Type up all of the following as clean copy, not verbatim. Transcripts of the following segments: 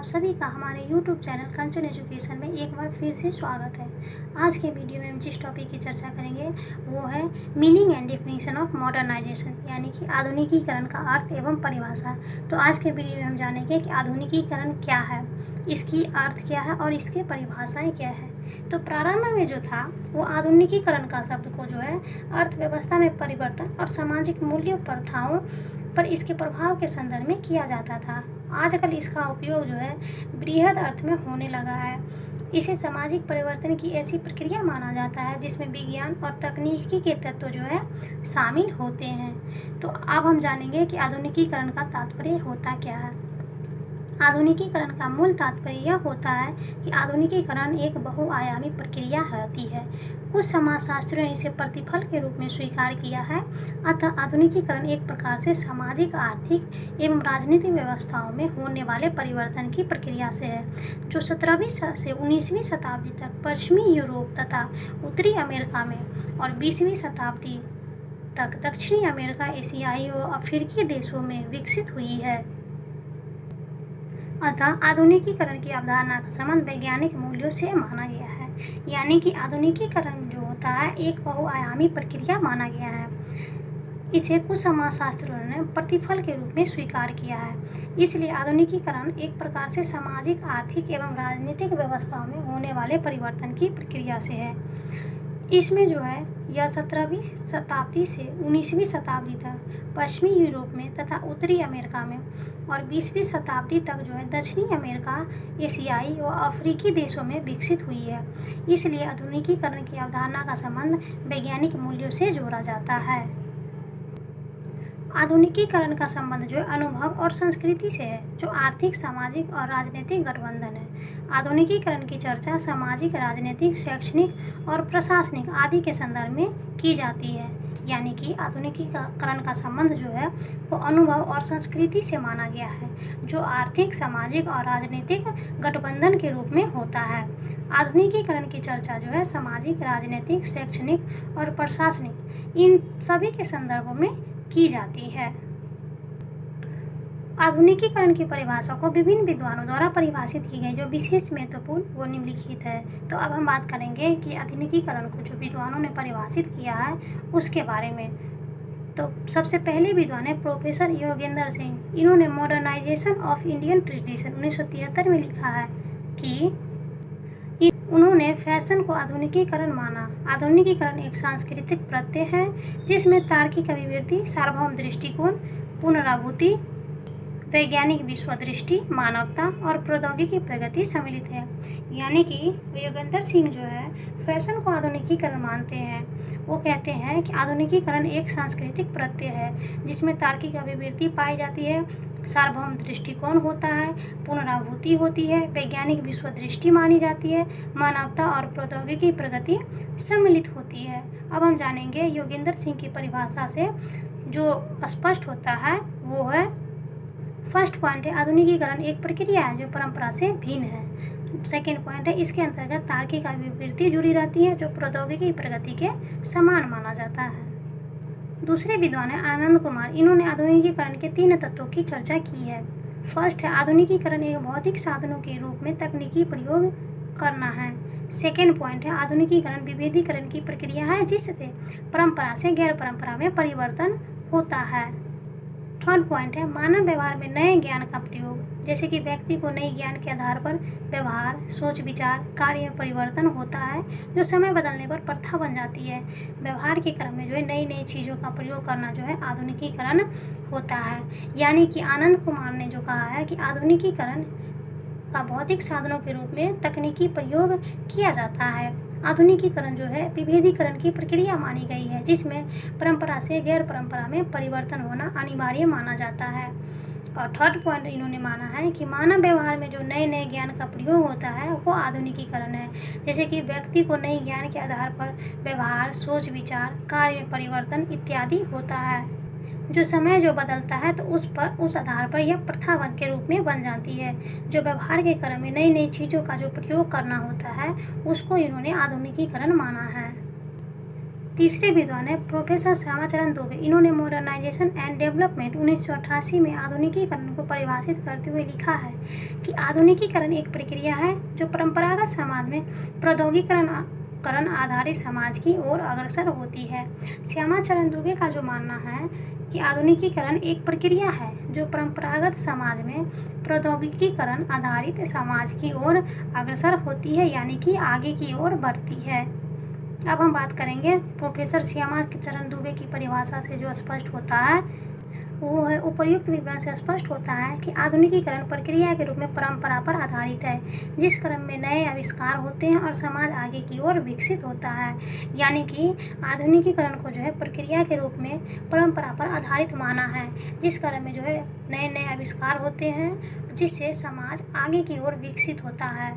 आप सभी का हमारे YouTube चैनल कंचन एजुकेशन में एक बार फिर से स्वागत है। आज के वीडियो में हम जिस टॉपिक की चर्चा करेंगे वो है meaning and definition of modernization, यानी कि आधुनिकीकरण का अर्थ एवं परिभाषा। तो आज के वीडियो में हम जानेंगे कि आधुनिकीकरण क्या है, इसकी अर्थ क्या है और इसके परिभाषाएँ क्या है। तो प्रारंभ में जो था वो आधुनिकीकरण का शब्द को जो है अर्थव्यवस्था में परिवर्तन और सामाजिक मूल्यों प्रथाओं पर इसके प्रभाव के संदर्भ में किया जाता था। आजकल इसका उपयोग जो है बृहद अर्थ में होने लगा है। इसे सामाजिक परिवर्तन की ऐसी प्रक्रिया माना जाता है जिसमें विज्ञान और तकनीकी के तत्व जो है शामिल होते हैं। तो अब हम जानेंगे कि आधुनिकीकरण का तात्पर्य होता क्या है। आधुनिकीकरण का मूल तात्पर्य यह होता है कि आधुनिकीकरण एक बहुआयामी प्रक्रिया होती है। कुछ समाजशास्त्रियों ने इसे प्रतिफल के रूप में स्वीकार किया है। अतः आधुनिकीकरण एक प्रकार से सामाजिक, आर्थिक एवं राजनीतिक व्यवस्थाओं में होने वाले परिवर्तन की प्रक्रिया से है, जो 17वीं से 19वीं शताब्दी तक पश्चिमी यूरोप तथा उत्तरी अमेरिका में और 20वीं शताब्दी तक दक्षिणी अमेरिका, एशियाई व अफ्रीकी देशों में विकसित हुई है। अतः आधुनिकीकरण की अवधारणा का संबंध वैज्ञानिक मूल्यों से माना गया है, यानी कि आधुनिकीकरण जो होता है एक बहुआयामी प्रक्रिया माना गया है। इसे कुछ समाजशास्त्रियों ने प्रतिफल के रूप में स्वीकार किया है। इसलिए आधुनिकीकरण एक प्रकार से सामाजिक, आर्थिक एवं राजनीतिक व्यवस्थाओं में होने वाले परिवर्तन की प्रक्रिया से है। इसमें जो है यह 17वीं शताब्दी से 19वीं शताब्दी तक पश्चिमी यूरोप में तथा उत्तरी अमेरिका में और 20वीं शताब्दी तक जो है दक्षिणी अमेरिका, एशियाई व अफ्रीकी देशों में विकसित हुई है। इसलिए आधुनिकीकरण की अवधारणा का संबंध वैज्ञानिक मूल्यों से जोड़ा जाता है। आधुनिकीकरण का संबंध जो है अनुभव और संस्कृति से है, जो आर्थिक, सामाजिक और राजनीतिक गठबंधन है। आधुनिकीकरण की चर्चा सामाजिक, राजनीतिक, शैक्षणिक और प्रशासनिक आदि के संदर्भ में की जाती है, यानी कि आधुनिकीकरण का संबंध जो है वो अनुभव और संस्कृति से माना गया है, जो आर्थिक, सामाजिक और राजनीतिक गठबंधन के रूप में होता है। आधुनिकीकरण की चर्चा जो है सामाजिक, राजनीतिक, शैक्षणिक और प्रशासनिक इन सभी के संदर्भों में की जाती है। आधुनिकीकरण की परिभाषा को विभिन्न विद्वानों द्वारा परिभाषित की गई, जो विशेष महत्वपूर्ण वो निम्नलिखित है। तो अब हम बात करेंगे कि आधुनिकीकरण को जो विद्वानों ने परिभाषित किया है उसके बारे में। तो सबसे पहले विद्वान है प्रोफेसर योगेंद्र सिंह। इन्होंने मॉडर्नाइजेशन ऑफ इंडियन ट्रेडिशन 1973 में लिखा है कि उन्होंने फैशन को आधुनिकीकरण माना। आधुनिकीकरण एक सांस्कृतिक प्रत्यय है जिसमें तार्किक अभिव्यक्ति, सार्वभौम दृष्टिकोण, पुनरावृत्ति, वैज्ञानिक विश्वदृष्टि, मानवता और प्रौद्योगिकी प्रगति सम्मिलित है। यानी कि योगेंद्र सिंह जो है फैशन को आधुनिकीकरण मानते हैं। वो कहते हैं कि आधुनिकीकरण एक सांस्कृतिक प्रत्यय है जिसमें तार्किक अभिव्यक्ति पाई जाती है, सार्वभौम दृष्टिकोण होता है, पुनरावृत्ति होती है, वैज्ञानिक विश्वदृष्टि मानी जाती है, मानवता और प्रौद्योगिकी प्रगति सम्मिलित होती है। अब हम जानेंगे योगेंद्र सिंह की परिभाषा से जो स्पष्ट होता है वो है, फर्स्ट पॉइंट है आधुनिकीकरण एक प्रक्रिया है जो परंपरा से भिन्न है। सेकेंड पॉइंट है इसके अंतर्गत तार्किक अभिवृत्ति जुड़ी रहती है जो प्रौद्योगिकी प्रगति के समान माना जाता है। दूसरे विद्वान है आनंद कुमार। इन्होंने आधुनिकीकरण के 3 तत्वों की चर्चा की है। फर्स्ट है आधुनिकीकरण एक भौतिक साधनों के रूप में तकनीकी प्रयोग करना है। सेकेंड पॉइंट है आधुनिकीकरण विभेदीकरण की प्रक्रिया है जिससे परंपरा से गैर परंपरा में परिवर्तन होता है। थर्ड पॉइंट है मानव व्यवहार में नए ज्ञान का प्रयोग, जैसे कि व्यक्ति को नई ज्ञान के आधार पर व्यवहार, सोच, विचार, कार्य में परिवर्तन होता है जो समय बदलने पर प्रथा बन जाती है। व्यवहार के क्रम में जो है नई नई चीज़ों का प्रयोग करना जो है आधुनिकीकरण होता है। यानी कि आनंद कुमार ने जो कहा है कि आधुनिकीकरण का भौतिक साधनों के रूप में तकनीकी प्रयोग किया जाता है। आधुनिकीकरण जो है विभेदीकरण की प्रक्रिया मानी गई है जिसमें परंपरा से गैर परंपरा में परिवर्तन होना अनिवार्य माना जाता है। और थर्ड पॉइंट इन्होंने माना है कि मानव व्यवहार में जो नए नए ज्ञान का प्रयोग होता है वो आधुनिकीकरण है, जैसे कि व्यक्ति को नई ज्ञान के आधार पर व्यवहार, सोच, विचार, कार्य में परिवर्तन इत्यादि होता है। जो समय जो बदलता है तो उस आधार पर यह प्रथा के रूप में बन जाती है। जो व्यवहार के क्रम में नई नई चीज़ों का जो प्रयोग करना होता है उसको इन्होंने आधुनिकीकरण माना है। तीसरे विद्वान है प्रोफेसर श्यामाचरण दुबे। इन्होंने मॉडर्नाइजेशन एंड डेवलपमेंट 1988 में आधुनिकीकरण को परिभाषित करते हुए लिखा है कि आधुनिकीकरण एक प्रक्रिया है जो परंपरागत समाज में प्रौद्योगिकीकरण आधारित समाज की ओर अग्रसर होती है। श्यामाचरण दुबे का जो मानना है कि आधुनिकीकरण एक प्रक्रिया है जो परंपरागत समाज में प्रौद्योगिकीकरण आधारित समाज की ओर अग्रसर होती है, यानी कि आगे की ओर बढ़ती है। अब हम बात करेंगे प्रोफेसर श्यामाचरण दुबे की परिभाषा से जो स्पष्ट होता है वो है, उपर्युक्त विवरण से स्पष्ट होता है कि आधुनिकीकरण प्रक्रिया के रूप में परंपरा पर आधारित है, जिस क्रम में नए आविष्कार होते हैं और समाज आगे की ओर विकसित होता है। यानी कि आधुनिकीकरण को जो है प्रक्रिया के रूप में परंपरा पर आधारित माना है, जिस क्रम में जो है नए नए आविष्कार होते हैं जिससे समाज आगे की ओर विकसित होता है।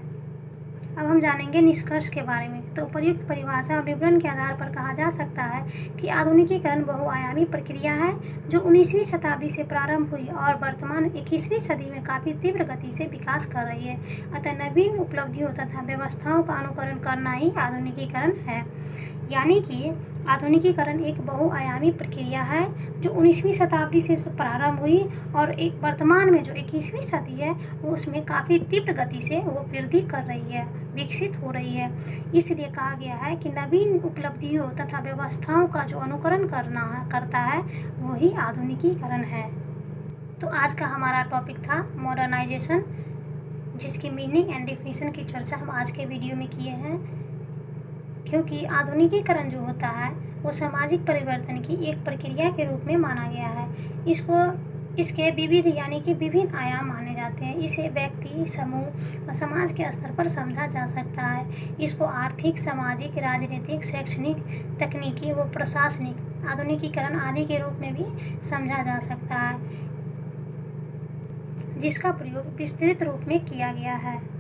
अब हम जानेंगे निष्कर्ष के बारे में। तो उपर्युक्त परिभाषा और विवरण के आधार पर कहा जा सकता है कि आधुनिकीकरण बहुआयामी प्रक्रिया है जो 19वीं शताब्दी से प्रारंभ हुई और वर्तमान 21वीं सदी में काफ़ी तीव्र गति से विकास कर रही है। अतः नवीन उपलब्धियों तथा व्यवस्थाओं का अनुकरण करना ही आधुनिकीकरण है। यानी कि आधुनिकीकरण एक बहुआयामी प्रक्रिया है जो 19वीं शताब्दी से प्रारंभ हुई और एक वर्तमान में जो 21वीं सदी है वो उसमें काफ़ी तीव्र गति से वो वृद्धि कर रही है, विकसित हो रही है। इसलिए कहा गया है कि नवीन उपलब्धियों तथा व्यवस्थाओं का जो अनुकरण करता है वो ही आधुनिकीकरण है। तो आज का हमारा टॉपिक था मॉडर्नाइजेशन, जिसकी मीनिंग एंड डिफिनीशन की चर्चा हम आज के वीडियो में किए हैं। क्योंकि आधुनिकीकरण जो होता है वो सामाजिक परिवर्तन की एक प्रक्रिया के रूप में माना गया है। इसके विविध यानी कि विभिन्न आयाम माने जाते हैं। इसे व्यक्ति, समूह और समाज के स्तर पर समझा जा सकता है। इसको आर्थिक, सामाजिक, राजनीतिक, शैक्षणिक, तकनीकी व प्रशासनिक आधुनिकीकरण आदि के रूप में भी समझा जा सकता है, जिसका प्रयोग विस्तृत रूप में किया गया है।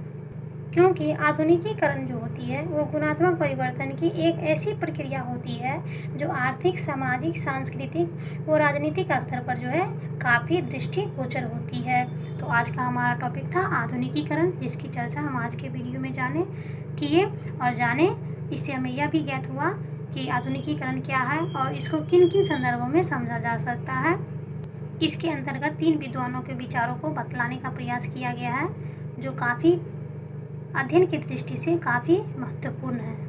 क्योंकि आधुनिकीकरण जो होती है वो गुणात्मक परिवर्तन की एक ऐसी प्रक्रिया होती है जो आर्थिक, सामाजिक, सांस्कृतिक और राजनीतिक स्तर पर जो है काफ़ी दृष्टिगोचर होती है। तो आज का हमारा टॉपिक था आधुनिकीकरण, जिसकी चर्चा हम आज के वीडियो में किए और जाने। इससे हमें यह भी ज्ञात हुआ कि आधुनिकीकरण क्या है और इसको किन किन संदर्भों में समझा जा सकता है। इसके अंतर्गत 3 विद्वानों के विचारों को बतलाने का प्रयास किया गया है, जो काफ़ी अध्ययन की दृष्टि से काफ़ी महत्वपूर्ण है।